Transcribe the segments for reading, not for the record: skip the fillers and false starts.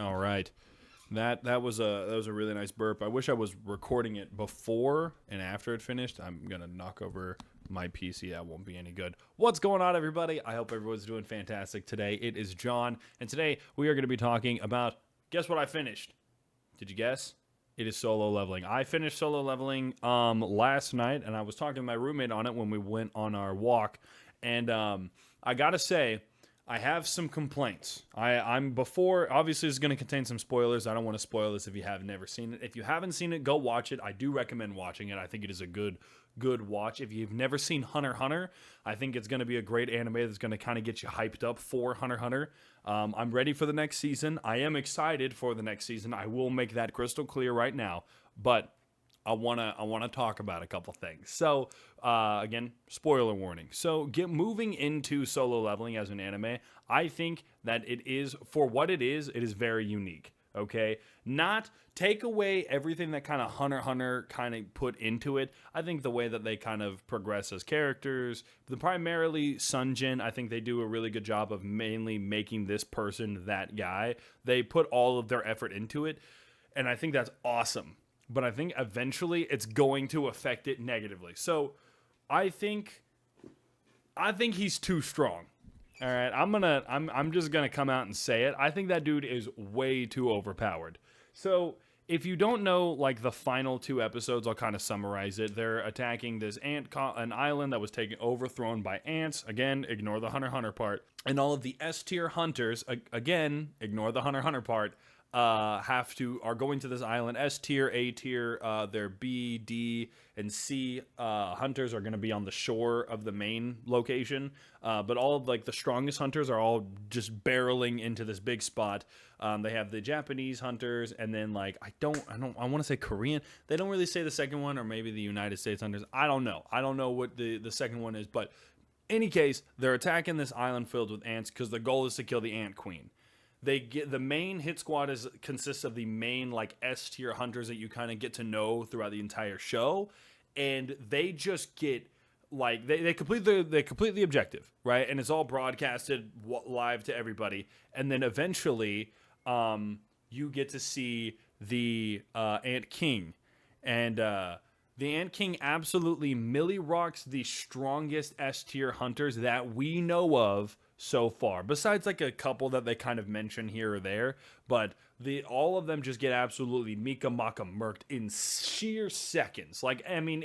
All right. That was a really nice burp. I wish I was recording it before and after it finished. I'm gonna knock over my PC. That won't be any good. What's going on, everybody? I hope everyone's doing fantastic today. It is John, and today we are going to be talking about. Guess what I finished? Did you guess? It is solo leveling. I finished solo leveling last night, and I was talking to my roommate on it when we went on our walk. And I gotta say, I have some complaints. I'm before, obviously it's going to contain some spoilers. I don't want to spoil this if you have never seen it. If you haven't seen it, go watch it. I do recommend watching it. I think it is a good watch. If you've never seen Hunter x Hunter, I think it's going to be a great anime that's going to kind of get you hyped up for Hunter x Hunter. I'm ready for the next season. I am excited for the next season. I will make that crystal clear right now. But I wanna talk about a couple things. So again, spoiler warning. So moving into solo leveling as an anime, I think that it is, for what it is very unique. Okay, not take away everything that kind of Hunter x Hunter kind of put into it. I think the way that they kind of progress as characters, primarily Sunjin, I think they do a really good job of mainly making this person that guy. They put all of their effort into it, and I think that's awesome. But I think eventually it's going to affect it negatively. So I think he's too strong. All right, I'm just gonna come out and say it. I think that dude is way too overpowered. So if you don't know, like, the final two episodes, I'll kind of summarize it. They're attacking this an island that was overthrown by ants. Again, ignore the Hunter x Hunter part. And all of the S tier hunters, again, ignore the Hunter x Hunter part. Are going to this island. S tier, A tier, their B, D, and C hunters are going to be on the shore of the main location. But all of, like, the strongest hunters are all just barreling into this big spot. They have the Japanese hunters, and then, like, I want to say Korean. They don't really say the second one, or maybe the United States hunters. I don't know what the second one is, but any case, they're attacking this island filled with ants because the goal is to kill the ant queen. The main hit squad consists of the main, like, S tier hunters that you kind of get to know throughout the entire show, and they just get, like, they complete the objective, right? And it's all broadcasted live to everybody, and then eventually you get to see the Ant King, and the Ant King absolutely milli rocks the strongest S tier hunters that we know of so far, besides, like, a couple that they kind of mention here or there, but all of them just get absolutely Mika Maka murked in sheer seconds. Like, I mean,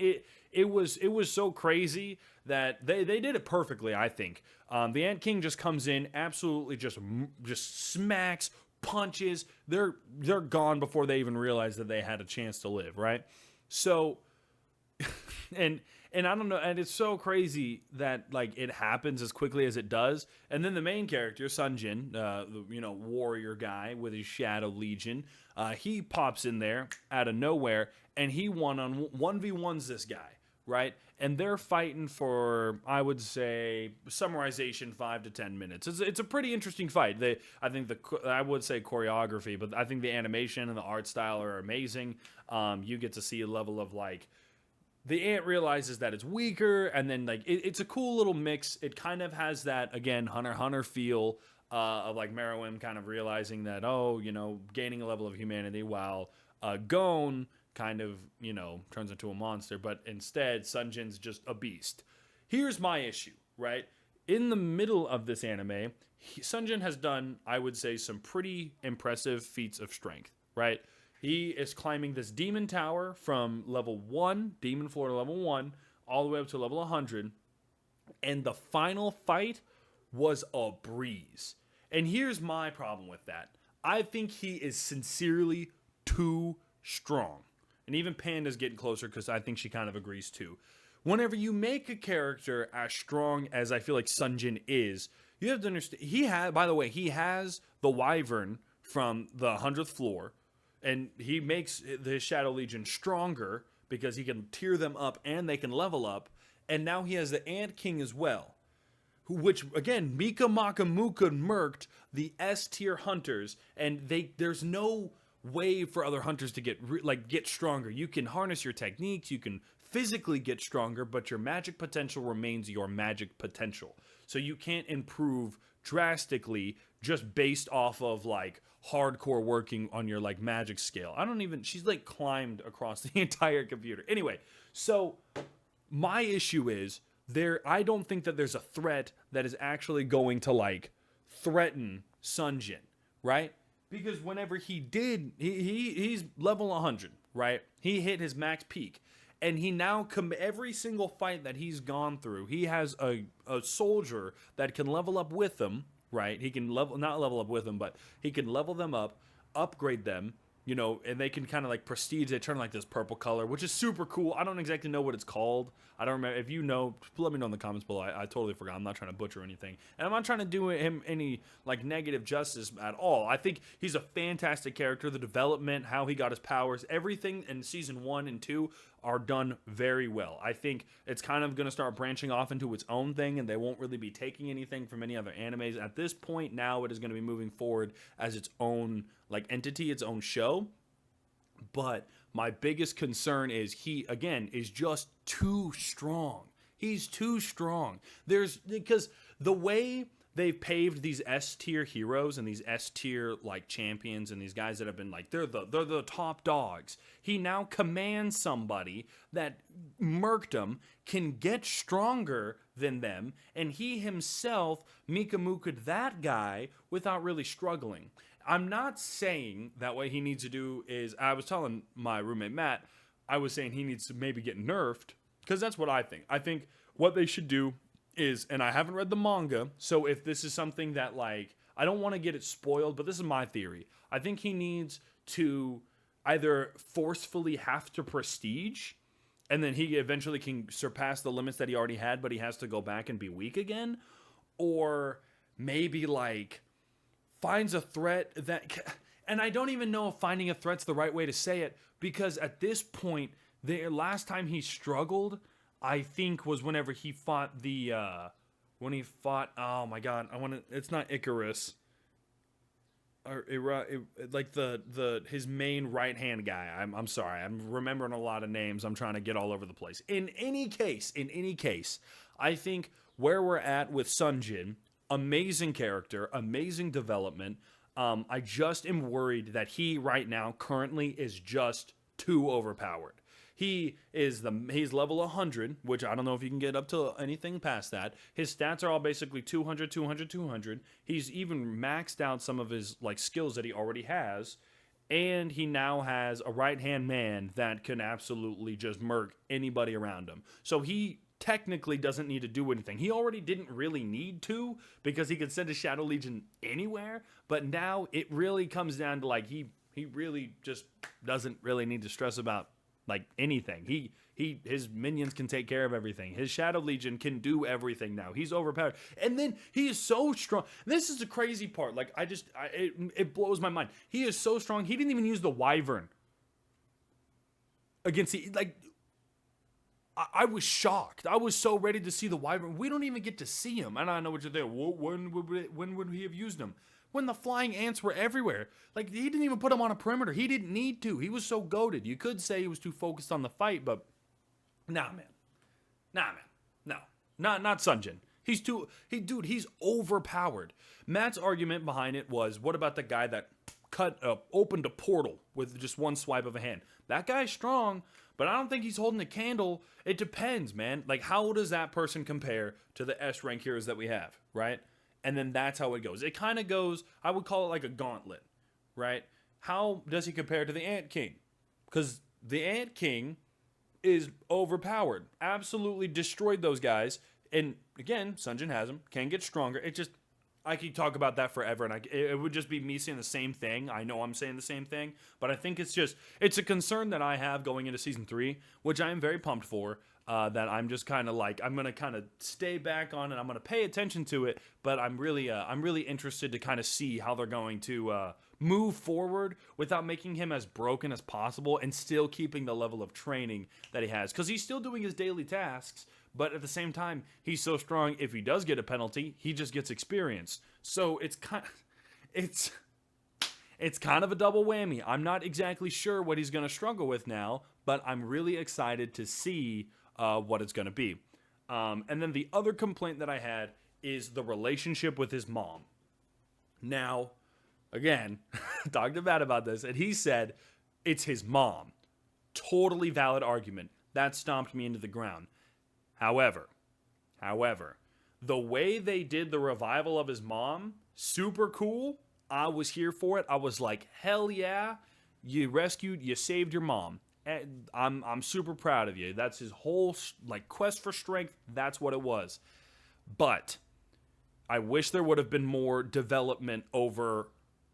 it was so crazy that they did it perfectly, I think. The Ant King just comes in, absolutely just smacks, punches. They're gone before they even realize that they had a chance to live, right? So, and I don't know, and it's so crazy that, like, it happens as quickly as it does. And then the main character, Sunjin, the warrior guy with his Shadow Legion, he pops in there out of nowhere, and he 1v1s this guy, right? And they're fighting for, I would say, summarization 5 to 10 minutes. It's a pretty interesting fight. I would say choreography, but I think the animation and the art style are amazing. You get to see a level of, like, the ant realizes that it's weaker, and then, like, it's a cool little mix. It kind of has that, again, Hunter x Hunter feel of, like, Meruem kind of realizing that, gaining a level of humanity, while Gon kind of, turns into a monster, but instead, Sunjin's just a beast. Here's my issue, right? In the middle of this anime, Sunjin has done, I would say, some pretty impressive feats of strength, right? He is climbing this demon tower from level 1, demon floor to level 1, all the way up to level 100. And the final fight was a breeze. And here's my problem with that. I think he is sincerely too strong. And even Panda's getting closer because I think she kind of agrees too. Whenever you make a character as strong as I feel like Sunjin is, you have to understand, he has the Wyvern from the 100th floor. And he makes the Shadow Legion stronger because he can tier them up and they can level up. And now he has the Ant King as well. Which, again, Mika Maka Muka murked the S tier hunters. And there's no way for other hunters to get stronger. You can harness your techniques. You can physically get stronger. But your magic potential remains your magic potential. So you can't improve drastically just based off of, like, hardcore working on your like magic scale. She's like climbed across the entire computer. Anyway, so my issue is I don't think that there's a threat that is actually going to like threaten Sunjin, right? Because whenever he did, he's level 100, right? He hit his max peak. And he now, every single fight that he's gone through, he has a soldier that can level up with him, right? He can not level up with him, but he can level them up, upgrade them, and they can kind of like prestige. They turn like this purple color, which is super cool. I don't exactly know what it's called. I don't remember. If you know, let me know in the comments below. I totally forgot. I'm not trying to butcher anything. And I'm not trying to do him any like negative justice at all. I think he's a fantastic character. The development, how he got his powers, everything in season 1 and 2 are done very well. I think it's kind of going to start branching off into its own thing, and they won't really be taking anything from any other animes. At this point now, it is going to be moving forward as its own like entity, its own show. But my biggest concern is he, again, is just too strong. He's too strong. Because the way they've paved these S-tier heroes and these S-tier like champions and these guys that have been like, they're the top dogs. He now commands somebody that murked him, can get stronger than them, and he himself Mikamuka that guy without really struggling. I'm not saying that what he needs to do is, I was telling my roommate Matt, I was saying he needs to maybe get nerfed, because that's what I think. I think what they should do is, and I haven't read the manga, so if this is something that like, I don't want to get it spoiled, but this is my theory. I think he needs to either forcefully have to prestige, and then he eventually can surpass the limits that he already had, but he has to go back and be weak again, or maybe like finds a threat that, and I don't even know if finding a threat's the right way to say it, because at this point, the last time he struggled, I think, was whenever he fought oh my god, it's not Icarus, or like his main right hand guy. I'm sorry, I'm remembering a lot of names. I'm trying to get all over the place. In any case, I think where we're at with Sunjin, amazing character, amazing development. I just am worried that he right now currently is just too overpowered. He's level 100, which I don't know if you can get up to anything past that. His stats are all basically 200, 200, 200. He's even maxed out some of his like skills that he already has. And he now has a right-hand man that can absolutely just murk anybody around him. So he technically doesn't need to do anything. He already didn't really need to, because he could send a Shadow Legion anywhere. But now it really comes down to like he really just doesn't really need to stress about like anything. His minions can take care of everything. His Shadow Legion can do everything now. He's overpowered. And then he is so strong. This is the crazy part. Like it blows my mind. He is so strong. He didn't even use the Wyvern against the like. I was shocked. I was so ready to see the Wyvern. We don't even get to see him. And I know what you're there. When would he have used him? When the flying ants were everywhere. Like, he didn't even put him on a perimeter. He didn't need to. He was so goated. You could say he was too focused on the fight, but nah, man. No. Not Sunjin. He's overpowered. Matt's argument behind it was, what about the guy that opened a portal with just one swipe of a hand? That guy's strong, but I don't think he's holding a candle. It depends, man. Like, how does that person compare to the S rank heroes that we have, right? And then that's how it goes. It kind of goes, I would call it like a gauntlet, right? How does he compare to the Ant King? Because the Ant King is overpowered. Absolutely destroyed those guys. And again, Sunjin has him. Can get stronger. I could talk about that forever, and it would just be me saying the same thing. I know I'm saying the same thing, but I think it's a concern that I have going into Season 3, which I am very pumped for, that I'm just kind of like, I'm going to kind of stay back on it. I'm going to pay attention to it, but I'm really interested to kind of see how they're going to move forward without making him as broken as possible and still keeping the level of training that he has. Because he's still doing his daily tasks, but at the same time, he's so strong, if he does get a penalty, he just gets experience. So it's kind of a double whammy. I'm not exactly sure what he's going to struggle with now, but I'm really excited to see what it's going to be. And then the other complaint that I had is the relationship with his mom. Now, again, talked about this, and he said it's his mom. Totally valid argument. That stomped me into the ground. However, the way they did the revival of his mom, super cool. I was here for it. I was like, hell yeah, you saved your mom. And I'm super proud of you. That's his whole like quest for strength. That's what it was. But I wish there would have been more development over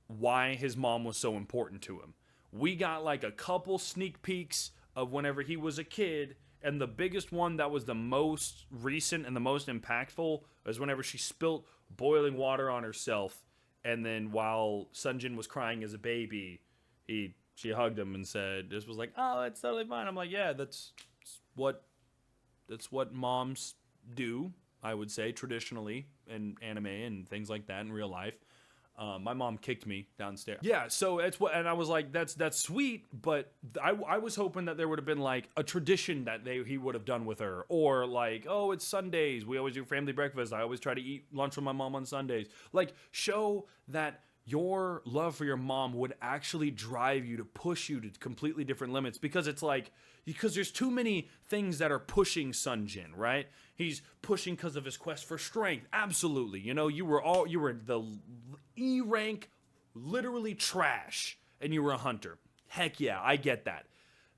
why his mom was so important to him. We got like a couple sneak peeks of whenever he was a kid, and the biggest one that was the most recent and the most impactful was whenever she spilt boiling water on herself, and then while Sunjin was crying as a baby, she hugged him and said, "This was like, oh, it's totally fine." I'm like, yeah, that's what moms do, I would say, traditionally in anime and things like that in real life. My mom kicked me downstairs. Yeah, so it's what, and I was like, that's sweet, but I was hoping that there would have been like a tradition that he would have done with her, or like, oh, it's Sundays, we always do family breakfast. I always try to eat lunch with my mom on Sundays. Like, show that your love for your mom would actually drive you to push you to completely different limits, because it's like, because there's too many things that are pushing Sunjin, right? He's pushing because of his quest for strength. Absolutely. You know, you were the E rank, literally trash, and you were a hunter. Heck yeah, I get that.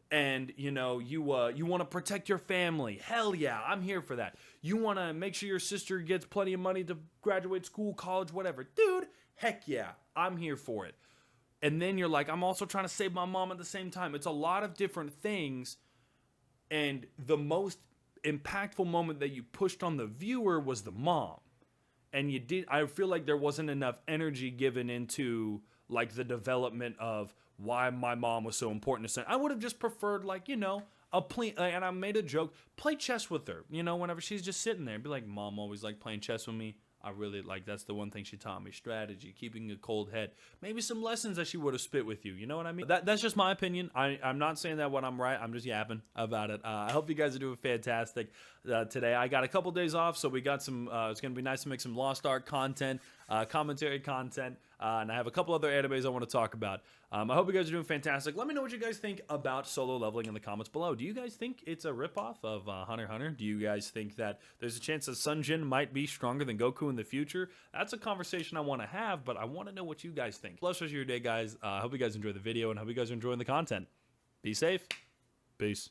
And, you know, you want to protect your family. Hell yeah, I'm here for that. You want to make sure your sister gets plenty of money to graduate school, college, whatever. Dude, heck yeah, I'm here for it. And then you're like, I'm also trying to save my mom at the same time. It's a lot of different things. And the most impactful moment that you pushed on the viewer was the mom. And I feel like there wasn't enough energy given into like the development of why my mom was so important to Sun. I would have just preferred, like, you know, and I made a joke, play chess with her, you know, whenever she's just sitting there. Be like, Mom always liked playing chess with me. I really like, that's the one thing she taught me, strategy, keeping a cold head. Maybe some lessons that she would have spit with you. You know what I mean? That's just my opinion. I'm not saying that when I'm right. I'm just yapping about it. I hope you guys are doing fantastic today. I got a couple days off, so we got some, it's going to be nice to make some Lost Ark content, commentary content, and I have a couple other animes I want to talk about. I hope you guys are doing fantastic. Let me know what you guys think about solo leveling in the comments below. Do you guys think it's a ripoff of Hunter x Hunter? Do you guys think that there's a chance that Sunjin might be stronger than Goku in the future? That's a conversation I want to have, but I want to know what you guys think. Bless the rest of your day, guys. I hope you guys enjoy the video, and hope you guys are enjoying the content. Be safe. Peace.